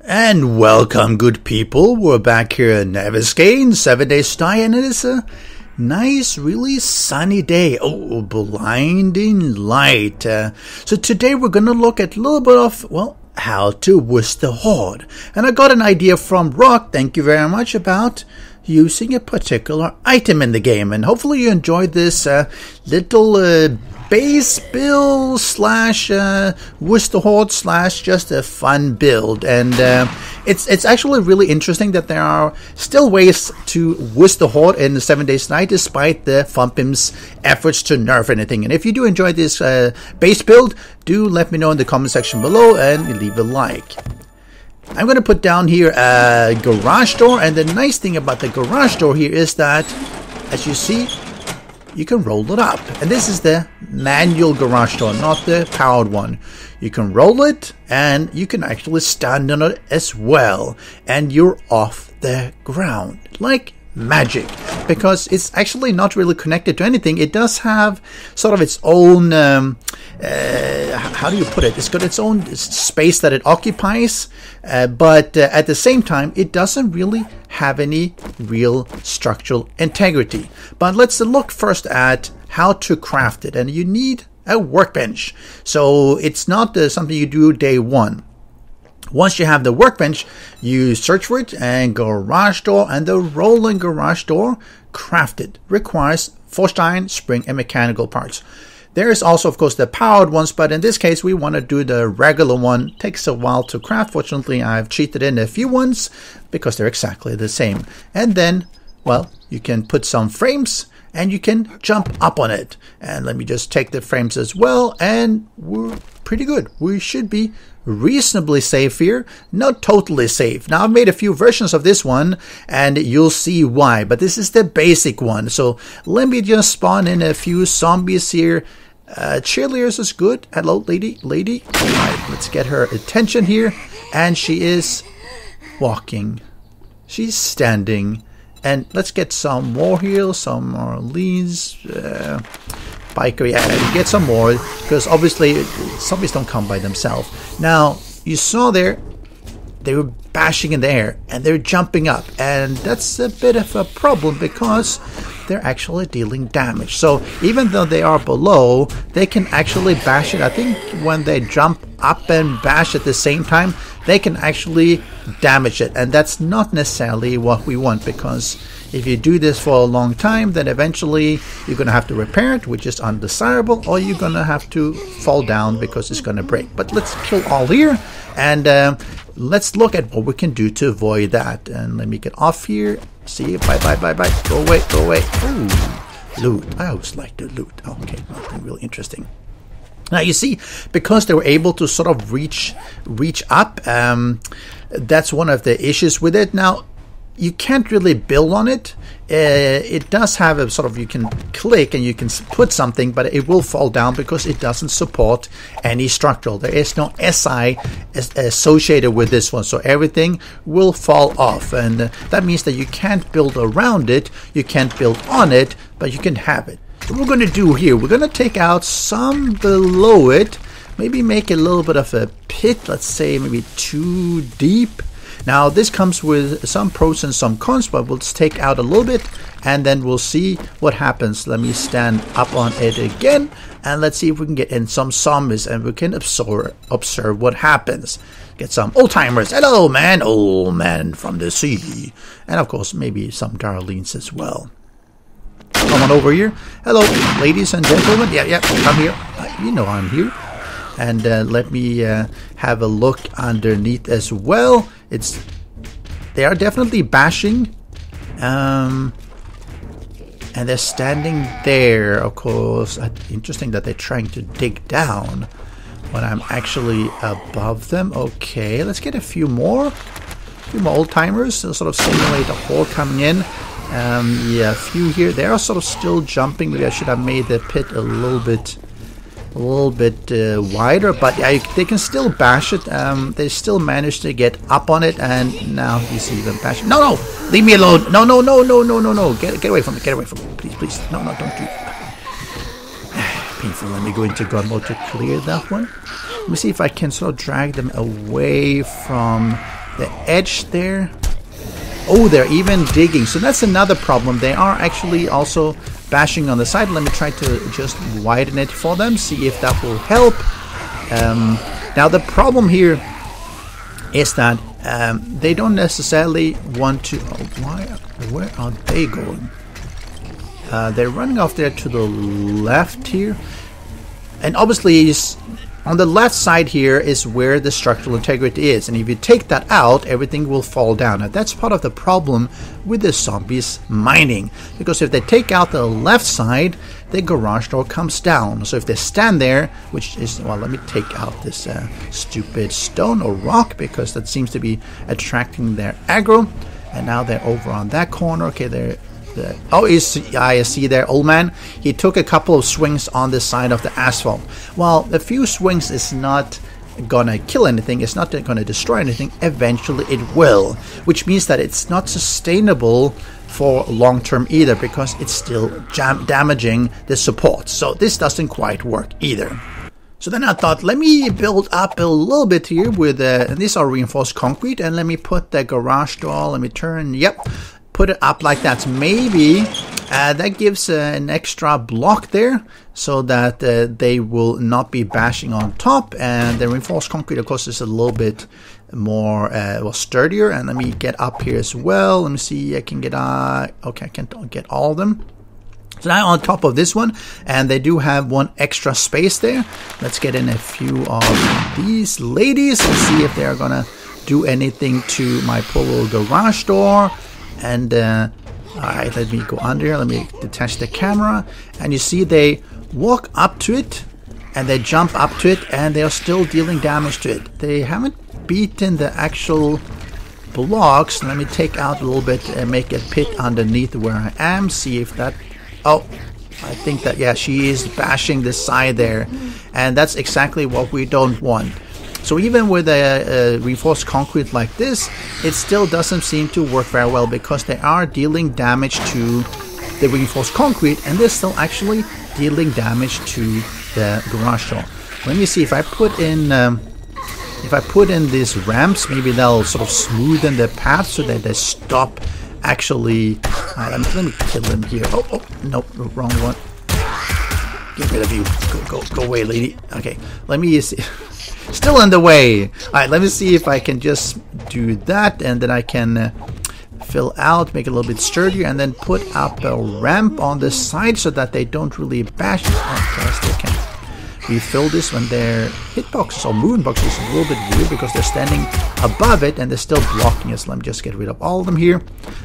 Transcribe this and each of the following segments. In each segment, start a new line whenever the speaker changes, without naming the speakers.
And welcome, good people. We're back here in Neversgain, 7 days stay, and it is a nice, really sunny day. Oh, blinding light. So today we're going to look at a little bit of, well, how to wuss the horde. And I got an idea from Rock, thank you very much, about using a particular item in the game. And hopefully you enjoyed this little base build slash wuss the horde slash just a fun build. And it's actually really interesting that there are still ways to wuss the horde in the 7 days night despite the Fumpim's efforts to nerf anything. And if you do enjoy this base build, do let me know in the comment section below and leave a like. I'm going to put down here a garage door, and the nice thing about the garage door here is that, as you see, you can roll it up. And this is the manual garage door, not the powered one. You can roll it and you can actually stand on it as well, and you're off the ground like magic, because it's actually not really connected to anything. It does have sort of its own how do you put it, it's got its own space that it occupies, but at the same time it doesn't really have any real structural integrity. But let's look first at how to craft it. And you need a workbench, so it's not something you do day one. Once you have the workbench, you search for it, and garage door, and the rolling garage door crafted requires forged iron, spring, and mechanical parts. There is also, of course, the powered ones, but in this case, we want to do the regular one. It takes a while to craft. Fortunately, I've cheated in a few ones because they're exactly the same. And then, well, you can put some frames and you can jump up on it. And let me just take the frames as well, and we're pretty good. We should be reasonably safe here, not totally safe. Now, I've made a few versions of this one and you'll see why, but this is the basic one. So let me just spawn in a few zombies here. Cheerleaders is good. Hello, lady. All right, let's get her attention here. And she is walking, she's standing, and let's get some more here, some more leads. Biker, yeah, get some more, because obviously zombies don't come by themselves. Now, you saw there, they were bashing in the air and they're jumping up, and that's a bit of a problem because they're actually dealing damage. So even though they are below, they can actually bash it. I think when they jump up and bash at the same time, they can actually damage it, and that's not necessarily what we want, because if you do this for a long time, then eventually you're going to have to repair it, which is undesirable, or you're going to have to fall down because it's going to break. But let's kill all here, and let's look at what we can do to avoid that. And let me get off here. See you. Bye. Go away. Ooh, loot. I always like to loot. Okay, nothing really interesting. Now you see, because they were able to sort of reach up, that's one of the issues with it. Now, you can't really build on it. It does have a sort of, you can click and you can put something, but it will fall down because it doesn't support any structural. There is no SI associated with this one, so everything will fall off, and that means that you can't build around it, you can't build on it, but you can have it. What we're going to do here, we're going to take out some below it, maybe make a little bit of a pit, let's say maybe 2 deep. Now, this comes with some pros and some cons, but we'll just take out a little bit and then we'll see what happens. Let me stand up on it again, and let's see if we can get in some zombies and we can observe what happens. Get some old timers. Hello, man. Old man from the sea. And of course, maybe some darlings as well. Come on over here. Hello, ladies and gentlemen. Yeah, come here. You know I'm here. And let me have a look underneath as well. They are definitely bashing, and they're standing there. Of course, interesting that they're trying to dig down when I'm actually above them. Okay, let's get a few more old timers. They'll sort of simulate a horde coming in. Yeah, a few here. They are sort of still jumping. Maybe I should have made the pit a little bit wider, but yeah, they can still bash it. They still manage to get up on it, and now you see them bashing. No, leave me alone. No, get away from me, please. No, don't do it. Painful. Let me go into God mode to clear that one. Let me see if I can sort of drag them away from the edge there. Oh, they're even digging. So that's another problem. They are actually also bashing on the side. Let me try to just widen it for them, see if that will help. Now the problem here is that they don't necessarily want to... where are they going? They're running off there to the left here. And obviously, on the left side here is where the structural integrity is. And if you take that out, everything will fall down. Now, that's part of the problem with the zombies mining. Because if they take out the left side, the garage door comes down. So if they stand there, which is... Well, let me take out this stupid stone or rock, because that seems to be attracting their aggro. And now they're over on that corner. Okay, they're... I see there, old man. He took a couple of swings on the side of the asphalt. Well, a few swings is not gonna kill anything. It's not gonna destroy anything. Eventually it will, which means that it's not sustainable for long term either, because it's still damaging the support. So this doesn't quite work either. So then I thought, let me build up a little bit here with and these are reinforced concrete, and let me put the garage door. Let me turn. Yep. Put it up like that. Maybe that gives an extra block there, so that they will not be bashing on top. And the reinforced concrete, of course, is a little bit more sturdier. And let me get up here as well. Let me see. I can get okay, I can't get all of them. So now on top of this one, and they do have one extra space there. Let's get in a few of these ladies and see if they're gonna do anything to my poor little garage door. And alright, let me go under, let me detach the camera, and you see they walk up to it and they jump up to it, and they are still dealing damage to it. They haven't beaten the actual blocks. Let me take out a little bit and make a pit underneath where I am, see if that... Oh, I think that, yeah, she is bashing the side there, and that's exactly what we don't want. So even with a reinforced concrete like this, it still doesn't seem to work very well, because they are dealing damage to the reinforced concrete, and they're still actually dealing damage to the garage door. Let me see if I put in these ramps, maybe they'll sort of smoothen the path so that they stop actually. Let me kill them here. Oh, nope, wrong one. Get rid of you. Go away, lady. Okay, let me see. Still in the way. Alright, let me see if I can just do that, and then I can fill out, make it a little bit sturdier, and then put up a ramp on the side so that they don't really bash. Okay, I still can refill this when their hitboxes or moving boxes is a little bit weird, because they're standing above it and they're still blocking it. So let me just get rid of all of them here.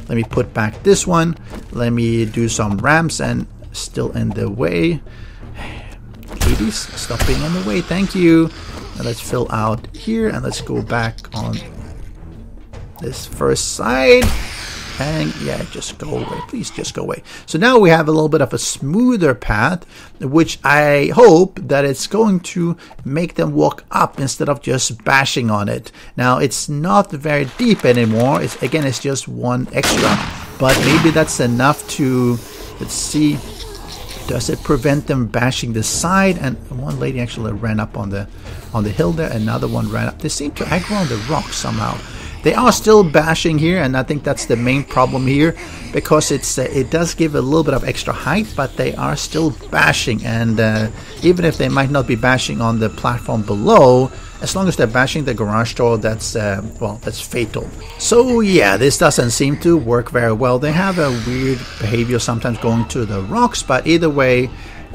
Let me put back this one. Let me do some ramps, and still in the way. Ladies, stop being in the way. Thank you. And let's fill out here, and let's go back on this first side. And yeah, just go away. Please just go away. So now we have a little bit of a smoother path, which I hope that it's going to make them walk up instead of just bashing on it. Now, it's not very deep anymore. It's just one extra, but maybe that's enough to, let's see, does it prevent them bashing the side? And one lady actually ran up on the hill there. Another one ran up. They seem to aggro on the rocks somehow. They are still bashing here, and I think that's the main problem here, because it does give a little bit of extra height, but they are still bashing. And even if they might not be bashing on the platform below, as long as they're bashing the garage door, that's that's fatal. So yeah, this doesn't seem to work very well. They have a weird behavior sometimes going to the rocks, but either way,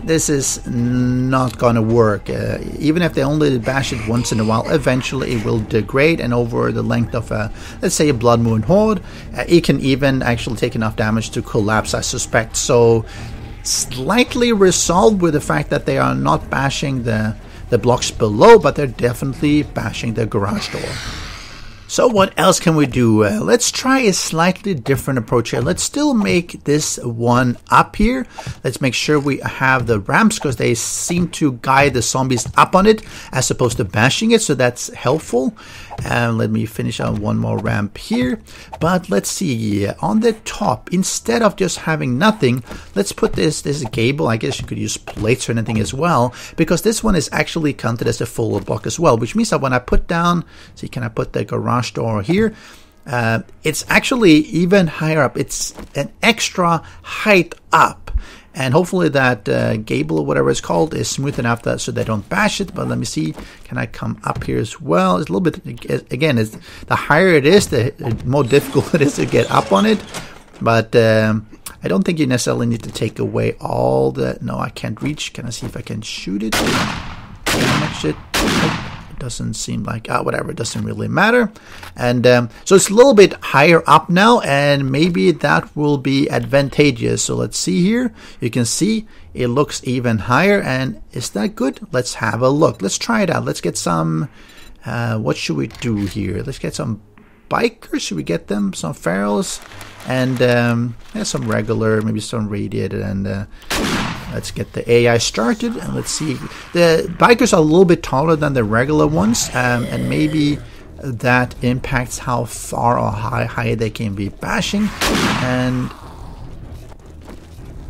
this is not gonna work. Even if they only bash it once in a while, eventually it will degrade, and over the length of let's say a Blood Moon Horde, it can even actually take enough damage to collapse, I suspect. So slightly resolved with the fact that they are not bashing the blocks below, but they're definitely bashing the garage door. So what else can we do? Let's try a slightly different approach here. Let's still make this one up here. Let's make sure we have the ramps, because they seem to guide the zombies up on it as opposed to bashing it, so that's helpful. Let me finish on one more ramp here. But let's see, on the top, instead of just having nothing, let's put this gable. I guess you could use plates or anything as well, because this one is actually counted as a full block as well, which means that when I put down, see, can I put the garage door here? It's actually even higher up. It's an extra height up. And hopefully that gable or whatever it's called is smooth enough that so they don't bash it. But let me see, can I come up here as well? It's a little bit, again, the higher it is, the more difficult it is to get up on it. But I don't think you necessarily need to take away all the, no, I can't reach. Can I see if I can shoot it? Damage it? Doesn't seem like, whatever, it doesn't really matter. And so it's a little bit higher up now, and maybe that will be advantageous. So let's see here. You can see it looks even higher, and is that good? Let's have a look. Let's try it out. Let's get some, what should we do here? Let's get some bikers. Should we get them? Some ferals, and some regular, maybe some radiated, and let's get the AI started, and let's see. The bikers are a little bit taller than the regular ones, and maybe that impacts how far or how high they can be bashing. And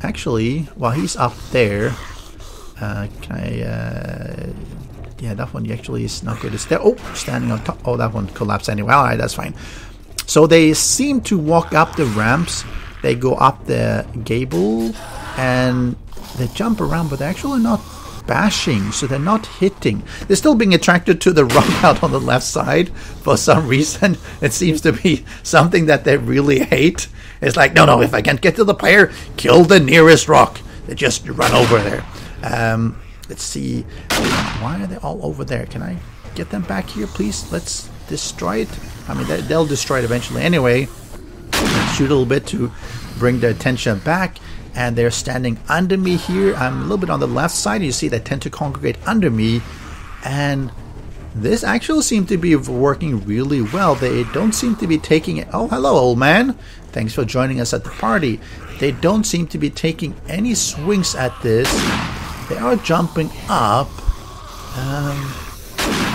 actually, while he's up there, can I... yeah, that one actually is not good. It's there. Oh, standing on top. Oh, that one collapsed anyway. All right, that's fine. So they seem to walk up the ramps. They go up the gable, and they jump around, but they're actually not bashing, so they're not hitting. They're still being attracted to the rock out on the left side for some reason. It seems to be something that they really hate. It's like, no, if I can't get to the player, kill the nearest rock. They just run over there. Let's see. Why are they all over there? Can I get them back here, please? Let's destroy it. I mean, they'll destroy it eventually anyway. Shoot a little bit to bring their attention back. And they're standing under me here. I'm a little bit on the left side. You see they tend to congregate under me. And this actually seems to be working really well. They don't seem to be taking it. Oh, hello, old man. Thanks for joining us at the party. They don't seem to be taking any swings at this. They are jumping up.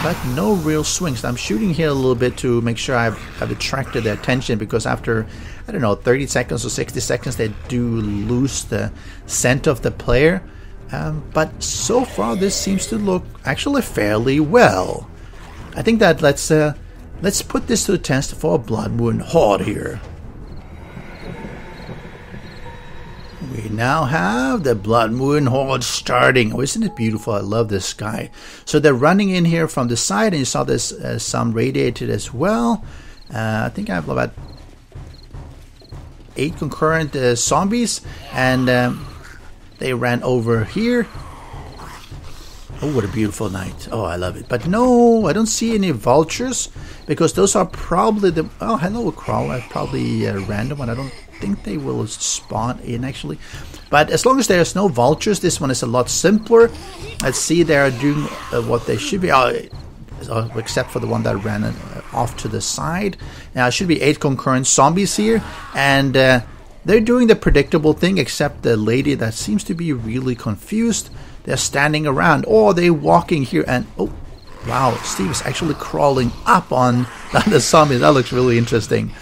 But no real swings. I'm shooting here a little bit to make sure I've attracted their attention, because after, I don't know, 30 seconds or 60 seconds, they do lose the scent of the player. But so far, this seems to look actually fairly well. I think that let's put this to the test for a Blood Moon Horde here. We now have the Blood Moon Horde starting. Oh, isn't it beautiful? I love this sky. So they're running in here from the side, and you saw this some radiated as well. I think I have about 8 concurrent zombies, and they ran over here. Oh, what a beautiful night. Oh, I love it. But no, I don't see any vultures, because those are probably the... Oh, hello, crawler. Probably a random one. I don't think they will spawn in, actually. But as long as there's no vultures, this one is a lot simpler. Let's see, they are doing what they should be. Except for the one that ran off to the side. Now, it should be 8 concurrent zombies here. And they're doing the predictable thing, except the lady that seems to be really confused. They're standing around, or they're walking here, and oh, wow, Steve is actually crawling up on the zombie. That looks really interesting.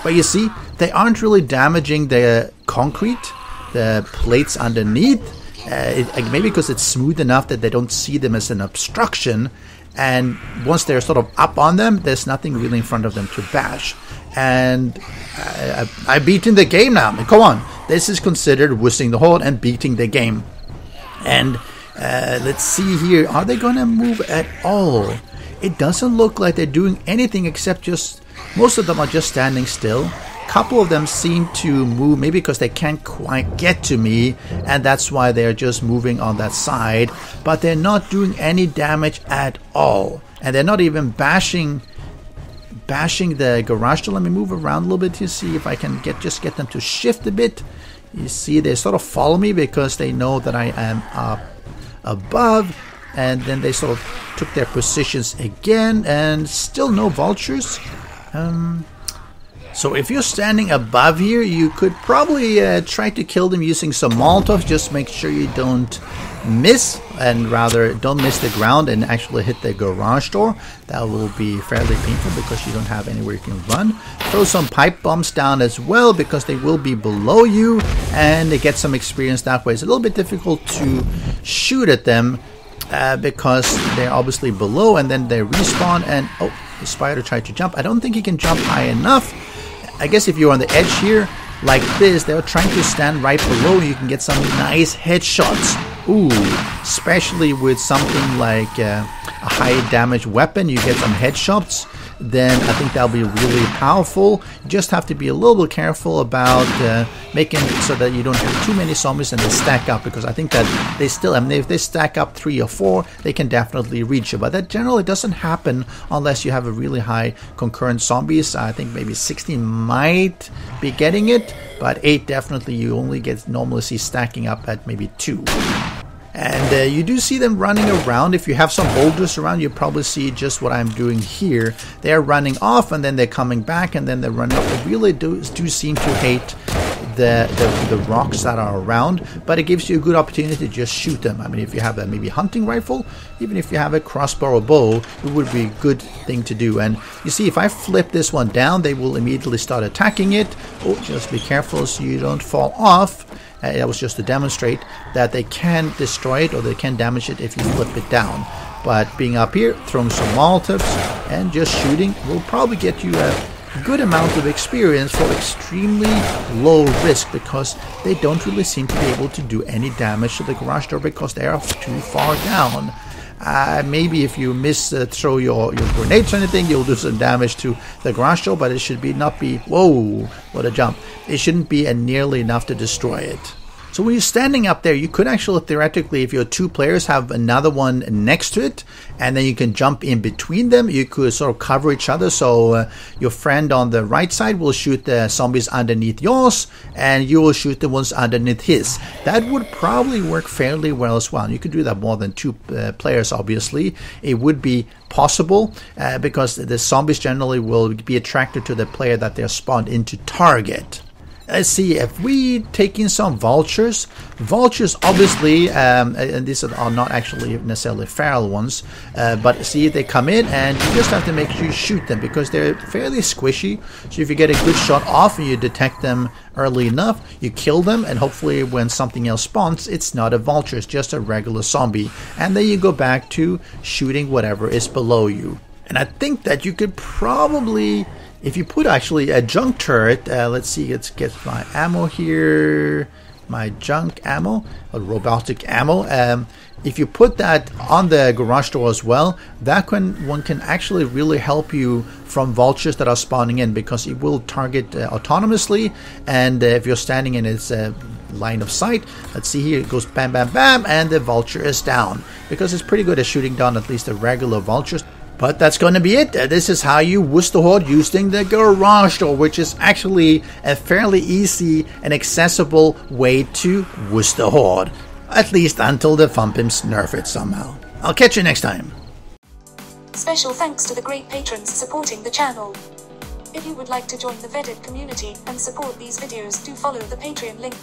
But you see, they aren't really damaging the concrete, the plates underneath. Maybe because it's smooth enough that they don't see them as an obstruction. And once they're sort of up on them, there's nothing really in front of them to bash. And I've beaten the game now. I mean, come on. This is considered wussing the horde and beating the game. And let's see here. Are they going to move at all? It doesn't look like they're doing anything except just... Most of them are just standing still. A couple of them seem to move, maybe because they can't quite get to me, and that's why they're just moving on that side. But they're not doing any damage at all. And they're not even bashing the garage door. Let me move around a little bit to see if I can just get them to shift a bit. You see, they sort of follow me because they know that I am up above, and then they sort of took their positions again, and still no vultures. So if you're standing above here, you could probably try to kill them using some Molotovs. Just make sure you don't miss, and rather don't miss the ground and actually hit the garage door. That will be fairly painful because you don't have anywhere you can run. Throw some pipe bombs down as well because they will be below you, and they get some experience that way. It's a little bit difficult to shoot at them because they're obviously below, and then they respawn. And oh, the spider tried to jump. I don't think he can jump high enough. I guess if you're on the edge here like this, they're trying to stand right below. You can get some nice headshots. Ooh, especially with something like a high damage weapon, you get some headshots. Then I think that'll be really powerful. You just have to be a little bit careful about making so that you don't have too many zombies and they stack up, because I think that they still, I mean, if they stack up 3 or 4, they can definitely reach you. But that generally doesn't happen unless you have a really high concurrent zombies. I think maybe 16 might be getting it, but 8 definitely you only get normally see stacking up at maybe 2. And you do see them running around. If you have some boulders around, you probably see just what I'm doing here. They're running off and then they're coming back and then they're running up. They really do seem to hate the rocks that are around, but it gives you a good opportunity to just shoot them. I mean, if you have a maybe hunting rifle, even if you have a crossbow or bow, it would be a good thing to do. And you see, if I flip this one down, they will immediately start attacking it. Oh, just be careful so you don't fall off. That was just to demonstrate that they can destroy it or they can damage it if you flip it down. But being up here, throwing some Molotovs and just shooting will probably get you a good amount of experience for extremely low risk, because they don't really seem to be able to do any damage to the garage door because they are too far down. Maybe if you throw your grenades or anything, you'll do some damage to the garage door, but it should not be, whoa, what a jump. It shouldn't be nearly enough to destroy it. So when you're standing up there, you could actually theoretically, if you're 2 players, have another one next to it, and then you can jump in between them. You could sort of cover each other, so your friend on the right side will shoot the zombies underneath yours, and you will shoot the ones underneath his. That would probably work fairly well as well. You could do that more than 2 players, obviously. It would be possible because the zombies generally will be attracted to the player that they're spawned in to target. Let's see, if we take in some vultures obviously, and these are not actually necessarily feral ones, but see, they come in and you just have to make sure you shoot them because they're fairly squishy. So if you get a good shot off and you detect them early enough, you kill them, and hopefully when something else spawns, it's not a vulture, it's just a regular zombie. And then you go back to shooting whatever is below you. And I think that you could probably, if you put actually a junk turret, let's see, let's get my ammo here, my junk ammo, or robotic ammo. If you put that on the garage door as well, that one can actually really help you from vultures that are spawning in, because it will target autonomously, and if you're standing in its line of sight, let's see here, it goes bam bam bam, and the vulture is down, because it's pretty good at shooting down at least the regular vultures. But that's going to be it. This is how you wuss the horde using the garage door, which is actually a fairly easy and accessible way to wuss the horde. At least until the fun pimps nerf it somehow. I'll catch you next time.
Special thanks to the great patrons supporting the channel. If you would like to join the vetted community and support these videos, do follow the Patreon link.